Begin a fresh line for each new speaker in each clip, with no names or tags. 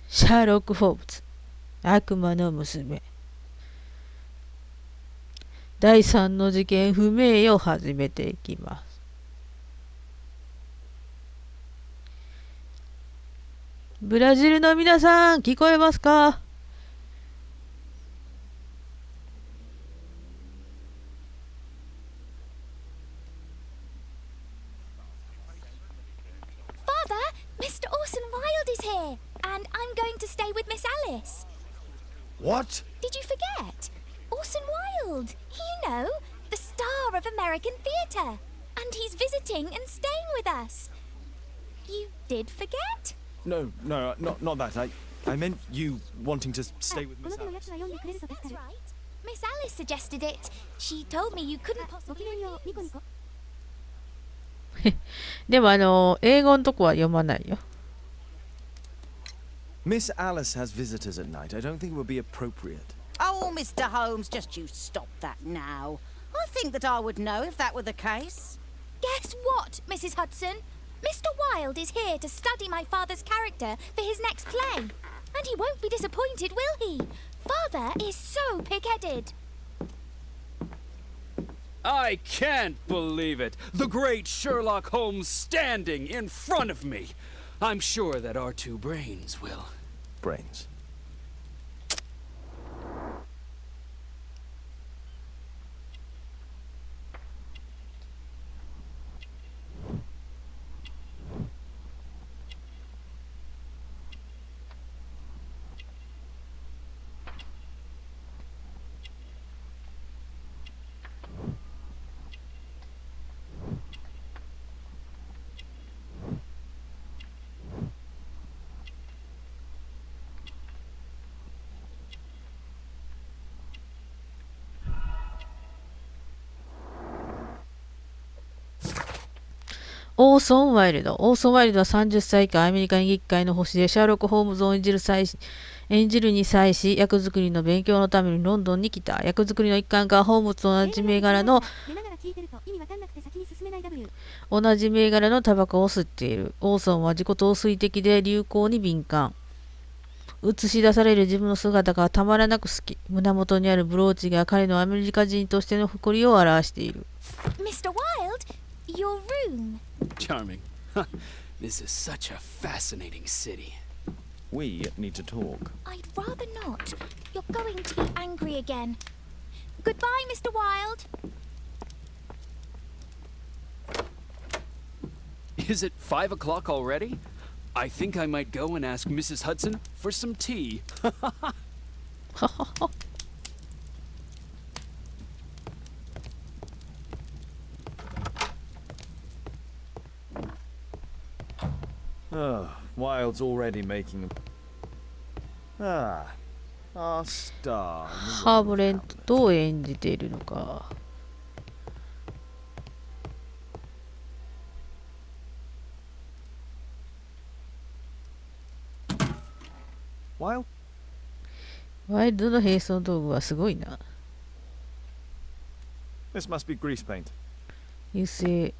シャーロック・ホームズ悪魔の娘第3の事件不明を始めていきます。ブラジルの皆さん聞こえますか？Father,
Mr. Orson Wilde is here, and I'm going to stay with Miss Alice.
What?
Did you forget? Orson Wilde, you know, the star of American theatre. And he's visiting and staying with us. You did forget?
No, not that. I meant you wanting to stay with Miss Alice.
Yes, that's right. Miss Alice suggested it. She told me you couldn't possibly refuse.
でも英語のとこは読まないよ。
Miss Alice has visitors at night. I don't think it would be appropriate.
Oh, Mr. Holmes, just you stop that now. I think that I would know if that were the case.
Guess what, Mrs. Hudson? Mr. Wilde is here to study my father's character for his next play. And he won't be disappointed, will he? Father is so pig-headed.
I can't believe it! The great Sherlock Holmes standing in front of me! I'm sure that our two brains will.
Brains.
オーソン・ワイルド。オーソン・ワイルドは30歳以下アメリカ議会の星でシャーロック・ホームズを演じるに際し、役作りの勉強のためにロンドンに来た。役作りの一環がホームズと同じ銘柄のタバコを吸っている。オーソンは自己陶酔的で流行に敏感。映し出される自分の姿がたまらなく好き。胸元にあるブローチが彼のアメリカ人としての誇りを表している。
Mr. Wilde, your room.
Charming. This is such a fascinating city.
We need to talk.
I'd rather not. You're going to be angry again. Goodbye, Mr. Wilde.
Is it 5 o'clock already? I think I might go and ask Mrs. Hudson for some tea.
Wilde's already making our star.
ハーブレントを演じているのか。
Wilde?
ワイルドの並走道具はすごいな。
This must be grease paint.
油性。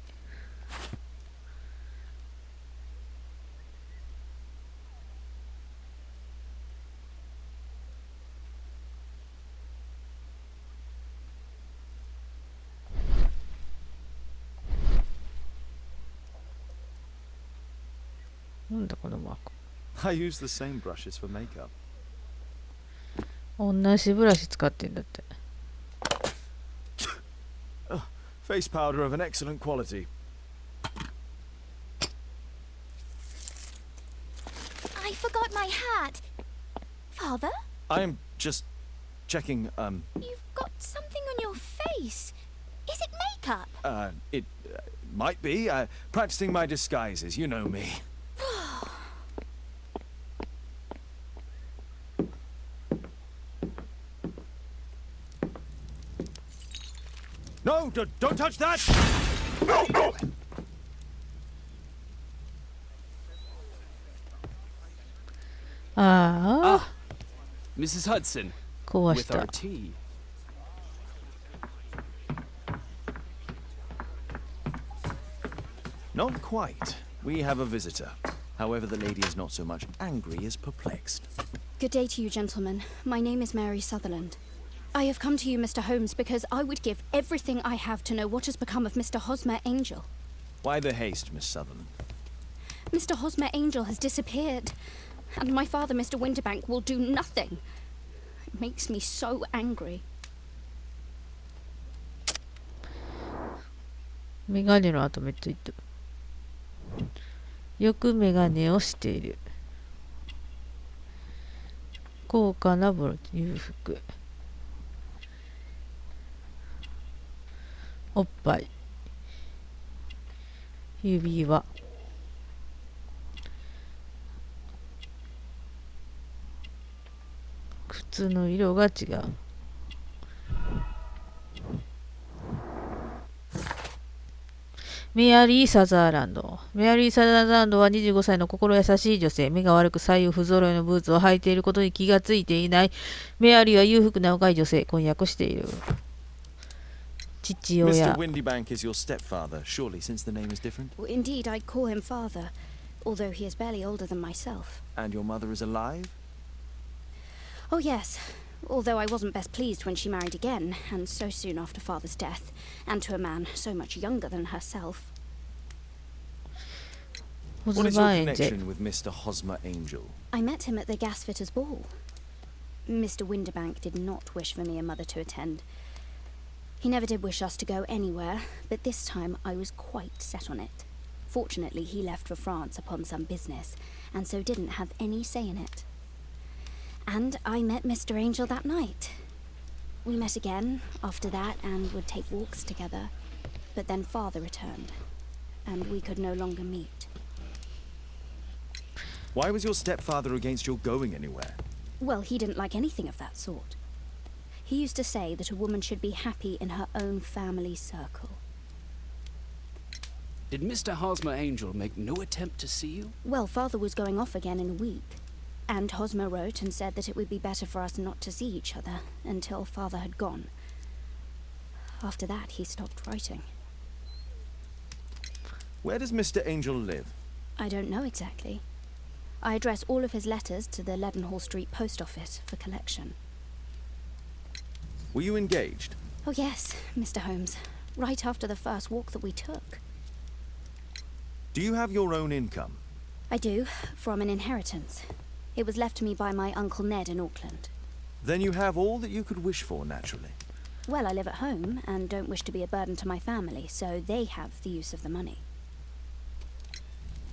なんだこのマーク。
I use the same brushes for makeup.
同じブラシ使ってんだって。
Face powder of an excellent quality.
I forgot my hat. Father?
I'm just checking,
You've got something on your face. Is it makeup?
It might be. Practicing my disguises, you know me. No, don't touch that! No!
ああ、
Mrs. Hudson,
壊し
with our
た。
tea.
Not quite. We have a visitor. However, the lady is not so much angry as perplexed.
Good day to you, gentlemen. My name is Mary Sutherland. I have come to you, Mr. Holmes, because I would give everything I have to know what has become of Mr. Hosmer Angel.
Why the haste, Miss Sutherland?
Mr. Hosmer Angel has disappeared, and my father, Mr. Winterbank, will do nothing. It makes me so angry.
メガネの後めっちゃ言ってる。よくメガネをしている。高価なブローチ、裕福。おっぱい。指輪。靴の色が違う。メアリー・サザーランド。メアリー・サザーランドは25歳の心優しい女性。目が悪く左右不揃いのブーツを履いていることに気がついていない。メアリーは裕福な若い女性。婚約している。父親。
Mr. Windybank is your stepfather, surely, since the name is different?
Well, indeed, I call him father, although he is barely older than myself.
And your mother is alive?
Oh, yes. Although I wasn't best pleased when she married again, and so soon after father's death, and to a man so much younger than herself.
What is your connection with Mr. Hosmer Angel?
I met him at the gasfitter's ball. Mr. Winterbank did not wish for me and mother to attend. He never did wish us to go anywhere, but this time I was quite set on it. Fortunately, he left for France upon some business, and so didn't have any say in it. And I met Mr. Angel that night. We met again after that and would take walks together. But then father returned, and we could no longer meet.
Why was your stepfather against your going anywhere?
Well, he didn't like anything of that sort. He used to say that a woman should be happy in her own family circle.
Did Mr. Hosmer Angel make no attempt to see you?
Well, father was going off again in a week. And Hosmer wrote and said that it would be better for us not to see each other until father had gone. After that, he stopped writing.
Where does Mr. Angel live?
I don't know exactly. I address all of his letters to the Leadenhall Street Post Office for collection.
Were you engaged?
Oh yes, Mr. Holmes. Right after the first walk that we took.
Do you have your own income?
I do, from an inheritance. It was left to me by my Uncle Ned in Auckland.
Then you have all that you could wish for, naturally.
Well, I live at home and don't wish to be a burden to my family, so they have the use of the money.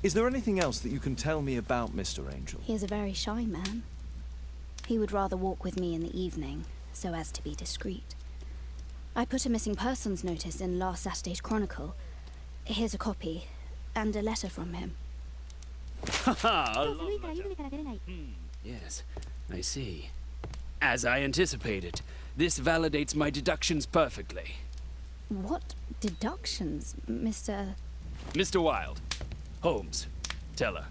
Is there anything else that you can tell me about Mr. Angel?
He is a very shy man. He would rather walk with me in the evening, so as to be discreet. I put a missing persons notice in last Saturday's Chronicle. Here's a copy, and a letter from him.
Yes, I see. As I anticipated, this validates my deductions perfectly.
What deductions, Mr.
Mr. Wilde. Holmes. Tell her.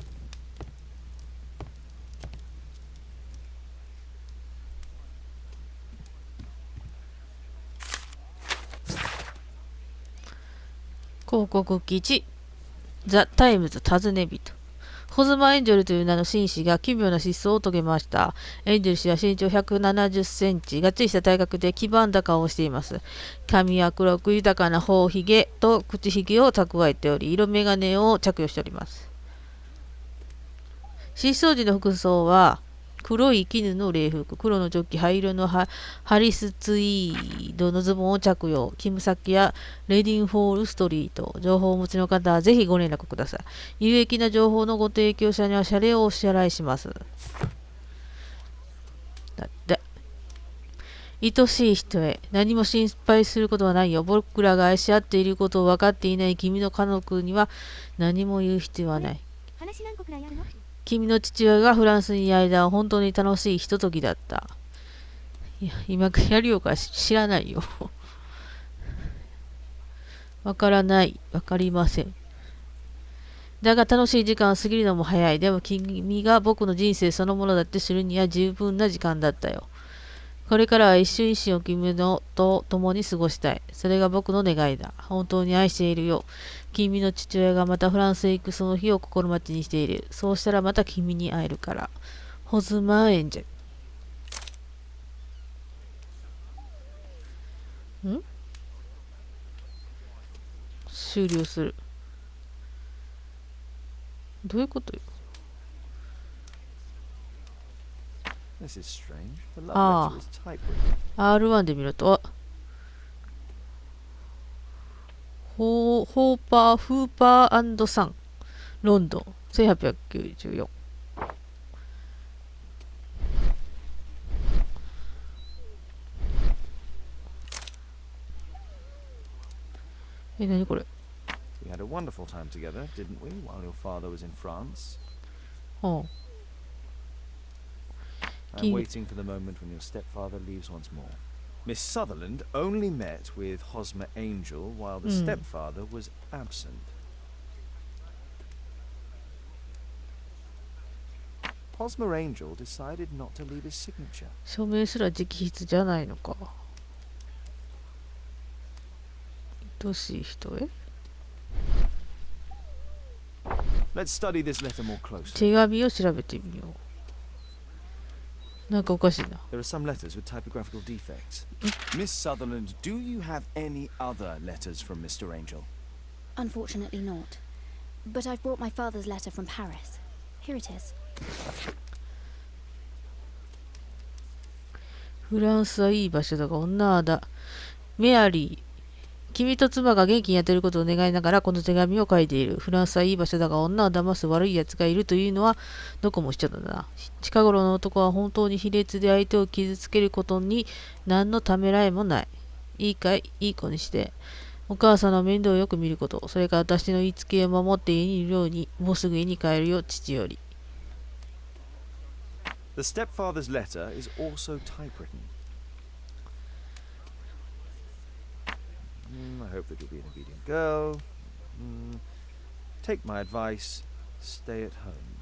広告記事ザ・タイムズ尋ね人ホズマー・エンジェルという名の紳士が奇妙な失踪を遂げました。エンジェル氏は身長170センチ、がっちりした体格で黄ばんだ顔をしています。髪は黒く豊かな頬ひげと口ひげを蓄えており、色眼鏡を着用しております。失踪時の服装は、黒い絹の礼服、黒のジョッキ、灰色のハリスツイードのズボンを着用、勤務先やレディンフォールストリート、情報をお持ちの方はぜひご連絡ください。有益な情報のご提供者には謝礼をお支払いします。だって。愛しい人へ、何も心配することはないよ。僕らが愛し合っていることを分かっていない君の家族には何も言う必要はない。
話何個くらいあるの？
君の父親がフランスにいる間は本当に楽しいひとときだった。いや、今やるよか知らないよ。わからない。わかりません。だが楽しい時間は過ぎるのも早い。でも君が僕の人生そのものだって知るには十分な時間だったよ。これからは一瞬一瞬を君のと共に過ごしたい。それが僕の願いだ。本当に愛しているよ。君の父親がまたフランスへ行くその日を心待ちにしている。そうしたらまた君に会えるから。ホズマーエンジェル。終了する。どういうことよ。
This is strange. The love
Ah.
letter is typewritten.
R1 で見ると、ホーパー、フーパーサン、ロンドン、1894。何これ。
We had a wonderful time together, didn't we, while your father was in France?
は
I'm waiting for the moment when your stepfather leaves once more. Miss Sutherland only met with Hosmer Angel while the stepfather was absent. Hosmer Angel decided not to leave his signature.
署名すら直筆じゃないのか。愛しい人へ
Let's study this letter more closely.
手紙を調べてみよう。なんかおかしいな。
There are some letters with typographical defects. Miss Sutherland, do you have any other letters from Mr. Angel?
Unfortunately not. But I've brought my father's letter from Paris. Here it is.
フランスはいい場所だが女はだ。メアリー。君と妻が元気にやっていることを願いながらこの手紙を書いている。フランスはいい場所だが女を騙す悪い奴がいるというのはどこも一緒だな。近頃の男は本当に卑劣で相手を傷つけることに何のためらいもない。いいかい、いい子にして。お母さんの面倒をよく見ること。それから私の言いつけを守って家にいるように、もうすぐ家に帰るよ、父より。
The stepfather's letter is also typewritten. I hope that you'll be an obedient girl. Take my advice. Stay at home.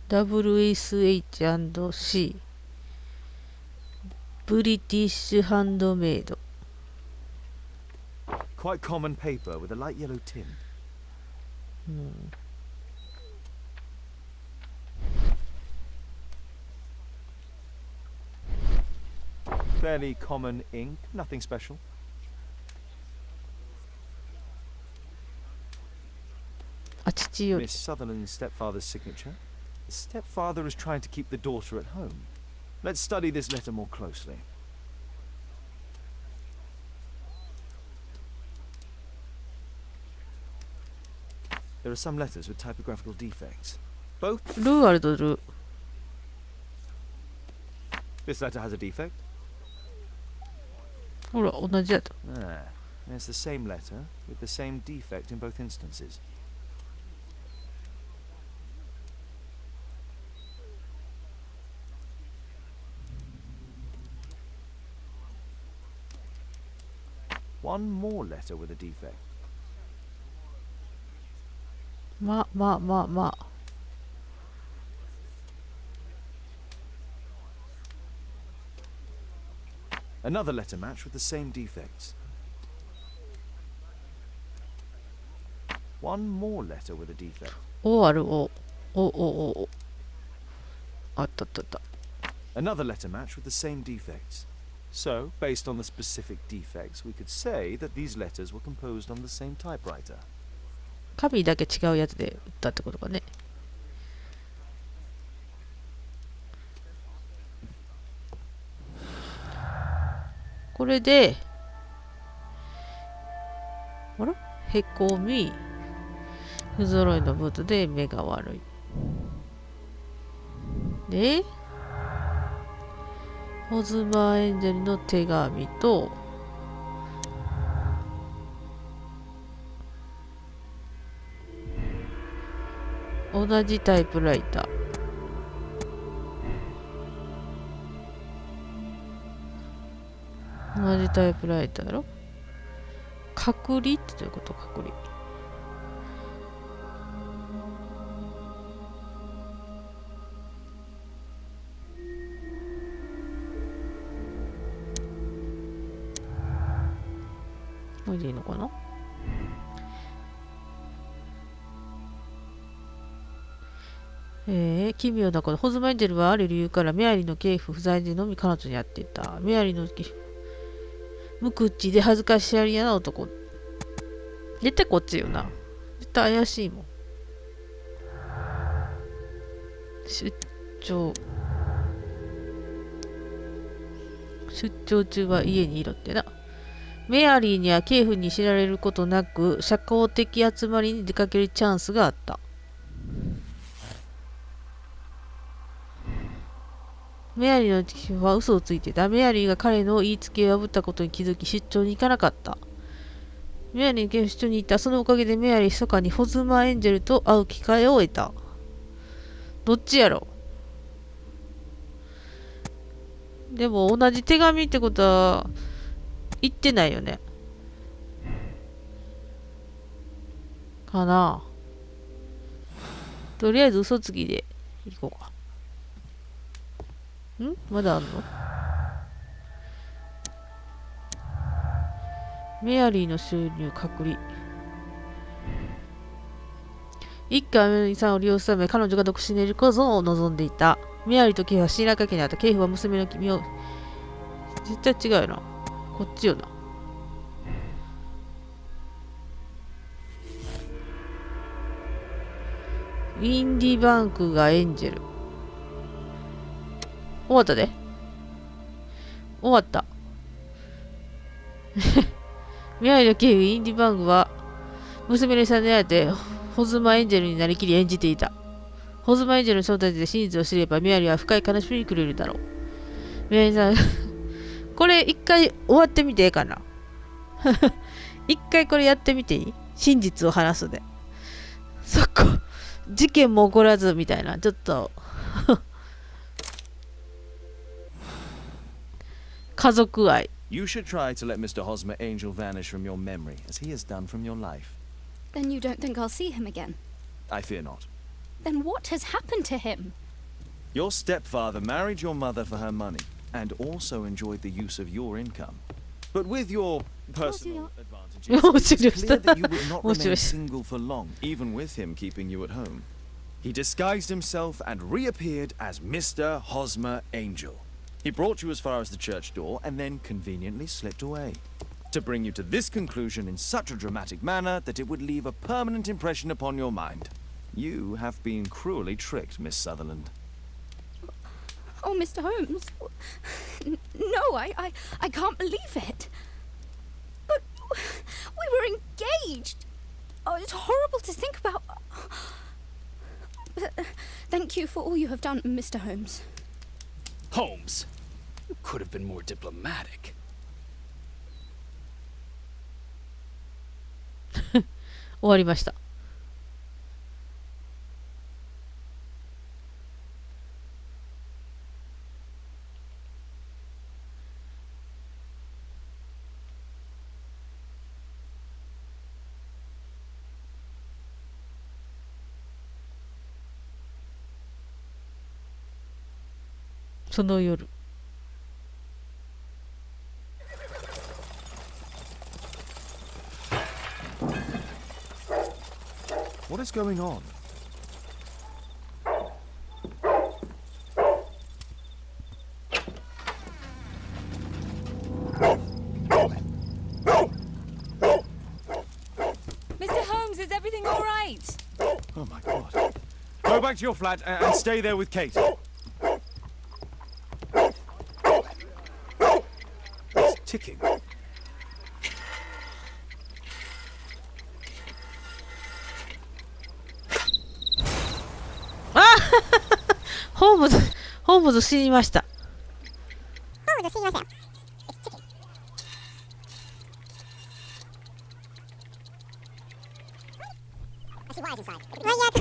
WSH&C ブリティッシュハンドメイド。
Quite common paper with a light yellow tin. Fairly common ink, nothing special. Miss Sutherland's stepfather's signature. The stepfather is trying to keep the daughter at home. Let's study this letter more closely. There are some letters with typographical defects. Both.
ルーアルドル。
This letter has a defect.
ほら、同じやと。
Ah, there's the same letter with the same defect in both instances. One more letter with a defect.
まあ。
Another letter match with the same defects. One more letter with a defect.
おあるお。お。あったあったあった。
Another letter match with the same defects. So, based on the specific defects, we could say that these letters were composed on the same typewriter.
紙だけ違うやつで打ったってことかね。これで、あらへこみ、不揃いのブーツで目が悪い。で、ホズマーエンジェルの手紙と、同じタイプライター。同じタイプライターやろ。隔離ってどういうこと？隔離。これでいいのかな。奇妙なこと。ホズマエンジェルはある理由からメアリーの系譜不在でのみ彼女に会っていた。メアリーの無口で恥ずかしがり屋な男。絶対こっちよな。絶対怪しいもん。出張中は家にいろってな。メアリーには系譜に知られることなく社交的集まりに出かけるチャンスがあった。メアリーの父は嘘をついてた。メアリーが彼の言いつけを破ったことに気づき出張に行かなかった。メアリーの出張に行った。そのおかげでメアリー密かにホズマエンジェルと会う機会を得た。どっちやろ。でも同じ手紙ってことは言ってないよね。かな。とりあえず嘘つきで行こうか。まだあんの？メアリーの収入隔離。一家はメアリーさんを利用するため彼女が独身でいることを望んでいた。メアリーとケイフは信頼関係にあった。ケイフは娘の君を絶対違うよな。こっちよな。ウィンディバンクがエンジェル。終わったで。終わった。未来の警部インディバンクは娘のさんに会えてホズマエンジェルになりきり演じていた。ホズマエンジェルの正体で真実を知ればメアリーは深い悲しみにくれるだろう。メアリーさんこれ一回終わってみていいかな。一回これやってみていい？真実を話すで。そこ事件も起こらずみたいな、ちょっと家族愛。
You should try to let Mr. Hosmer Angel vanish from your memory, as he has done from your life.
Then you don't think I'll see him again?
I fear not.
Then what has happened to him?
Your stepfather married your mother for her money, and also enjoyed the use of your income. But with your personal advantages, it's clear that you would not remain single for long, even with him keeping you at home. He disguised himself and reappeared as Mr. Hosmer Angel. He brought you as far as the church door and then conveniently slipped away. To bring you to this conclusion in such a dramatic manner that it would leave a permanent impression upon your mind. You have been cruelly tricked, Miss Sutherland.
Oh, Mr. Holmes. No, I can't believe it. But we were engaged. Oh, it's horrible to think about. But thank you for all you have done, Mr. Holmes.
Holmes, you could have been more diplomatic.
終わりました。その夜。
What is going on?
Mr. Holmes, is everything all right?
Oh my god. Go back to your flat and stay there with Kate. It's ticking.
ホームズ死にました。
ホームズ死にましたよ。I see wires inside. Not yet.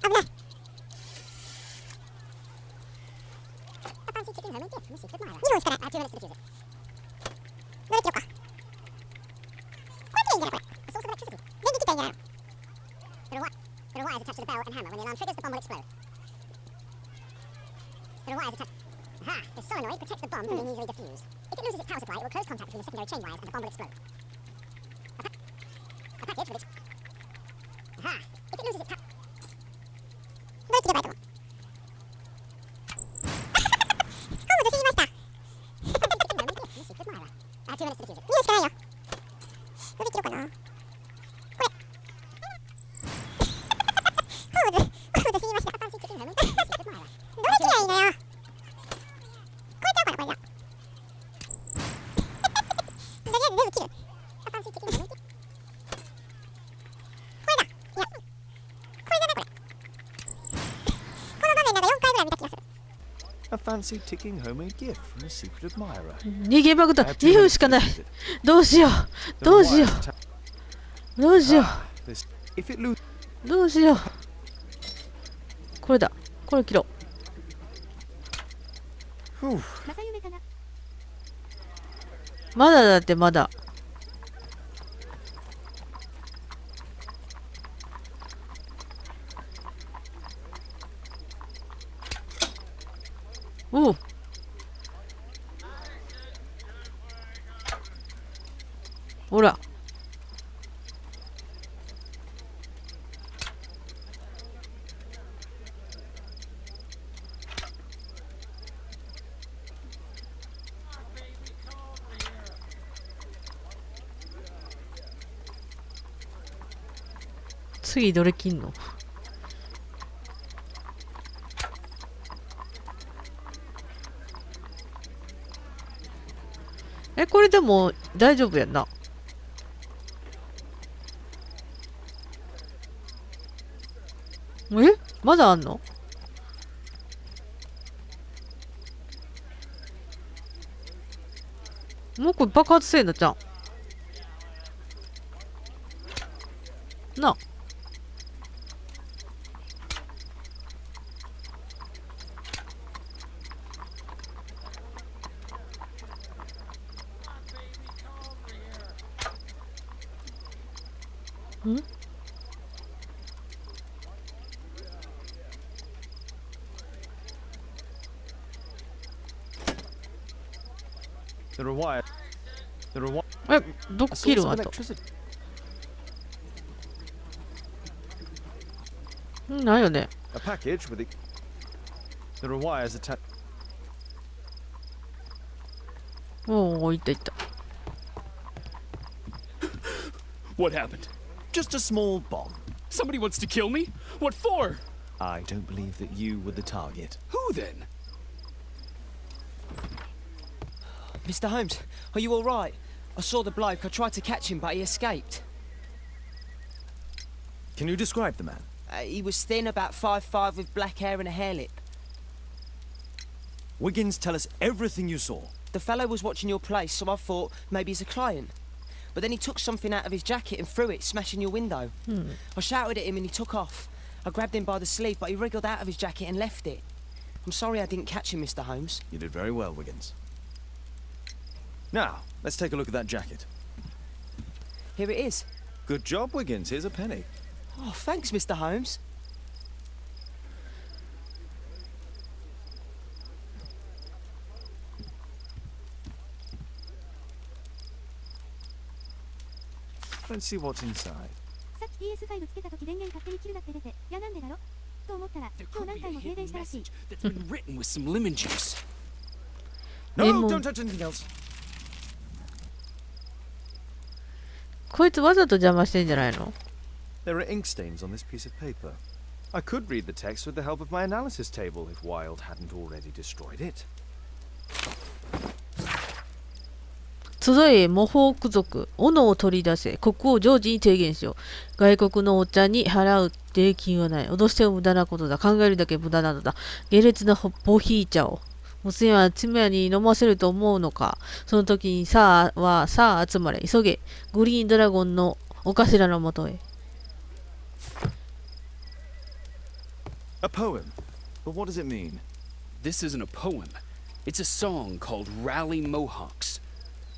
Okay. A fancy chicken home gift from a secret admirer. 2分しかない。2 minutes to defuse it. どれ切ろうか。これ切れいいんじゃないこれ。A source of electricity. 電気切ったらいいんじゃないの。There are wires attached to the bell and hammer. When the alarm triggers, the bomb will explode. There are wires attached. Aha! This solenoid protects the bomb from being easily diffused. If it loses its power supply, it will close contact between the secondary chain wires and the bomb will explode. A package with its... Aha! If it loses its power... どうやって言えばいいと思う？ホームズ死にました。2 minutes to defuse it. 2分しかないよ。どれ切ろうかな。これ。ホームズ死にました。どれ切りゃいいのよ。これちゃうかな、これじゃ。とりあえず全部切る。これだ。いや、これじゃないこれ。この場面なんか4回ぐらい見た気がする。
A fancy ticking homemade gift from a secret admirer.
逃げ爆弾2分しかない。どうしよう。どうしよう。どうしよう。
If it loses...
どうしよう。これだ。これ切ろう。まだだってまだ。おう。ほら。次どれ切んの？これでも大丈夫やんな。まだあんの？もうこれ爆発せえのじゃん。なあ。ん
There are wires. There are wires.
どこ切るわと。ないよね。
A package with it. There are wires attached.
おお、いったいった。
What happened?
Just a small bomb.
Somebody wants to kill me? What for?
I don't believe that you were the target.
Who then?
Mr. Holmes, are you all right? I saw the bloke. I tried to catch him, but he escaped.
Can you describe the man?
He was thin, about 5'5", with black hair and a hair lip.
Wiggins, tell us everything you saw.
The fellow was watching your place, so I thought maybe he's a client. But then he took something out of his jacket and threw it, smashing your window. I shouted at him and he took off. I grabbed him by the sleeve, but he wriggled out of his jacket and left it. I'm sorry I didn't catch him, Mr. Holmes.
You did very well, Wiggins. Now, let's take a look at that jacket.
Here it is.
Good job, Wiggins. Here's a penny.
Oh, thanks, Mr. Holmes.
Let's see what's inside.
さっき PS5 つけた時電源勝手に切るなって出て、いやなんでだろと思ったら、
There
今日
could
何
be a
回も停電
hidden
したらしい。
message that's been written with some lemon juice.
No,
Lemon.
don't touch anything else.
こいつわざと邪魔してんじゃないの？
There are ink stains on this piece of paper. I could read the text with the help of my analysis table if Wilde hadn't already destroyed it.
集え模倣貴族、斧を取り出せ、国王ジョージに提言しよう。外国のお茶に払う税金はない。脅しても無駄なことだ。考えるだけ無駄なのだ。下劣なボヒー茶を。娘は妻に飲ませると思うのか。その時にさあ集まれ。急げ。グリーンドラゴンのお頭のもとへ。
A poem. But what does it mean?
This isn't a poem. It's a song called Rally Mohawks.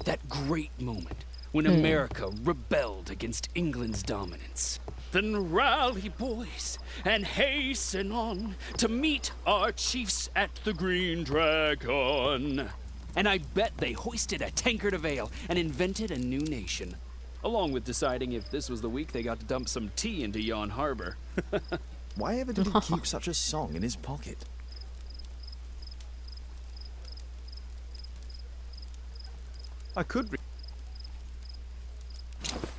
That great moment when America rebelled against England's dominance. Then rally, boys, and hasten on to meet our chiefs at the Green Dragon. And I bet they hoisted a tankard of ale and invented a new nation, along with deciding if this was the week they got to dump some tea into Yon Harbor.
Why ever did he keep such a song in his pocket? I could read.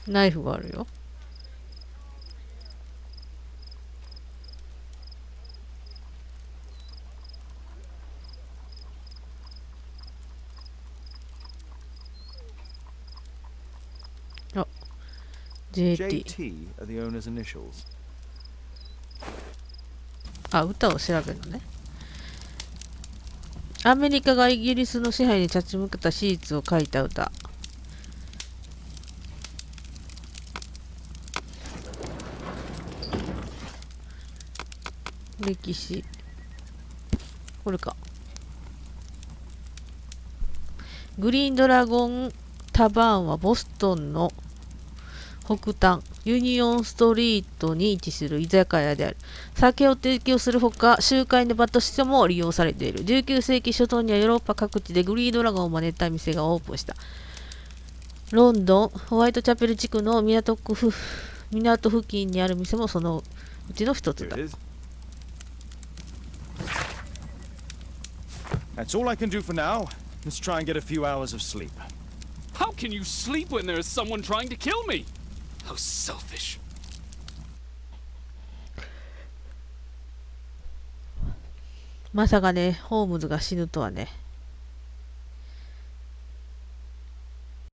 ナイフがあるよ。あ、JT。
JT are the owner's initials.
あ、歌を調べるのね。アメリカがイギリスの支配に立ち向けた史実を書いた歌。歴史。これか。グリーンドラゴンタバーンはボストンの北端ユニオンストリートに位置する居酒屋である。酒を提供するほか集会の場としても利用されている。19世紀初頭にはヨーロッパ各地でグリーンドラゴンを招いた店がオープンした。ロンドンホワイトチャペル地区の港付近にある店もそのうちの一つだ。
That's all I can do for now. Let's try and get a few hours of sleep.
How can you sleep when there is someone trying to kill me? How selfish.
まさかね、ホームズが死ぬとはね。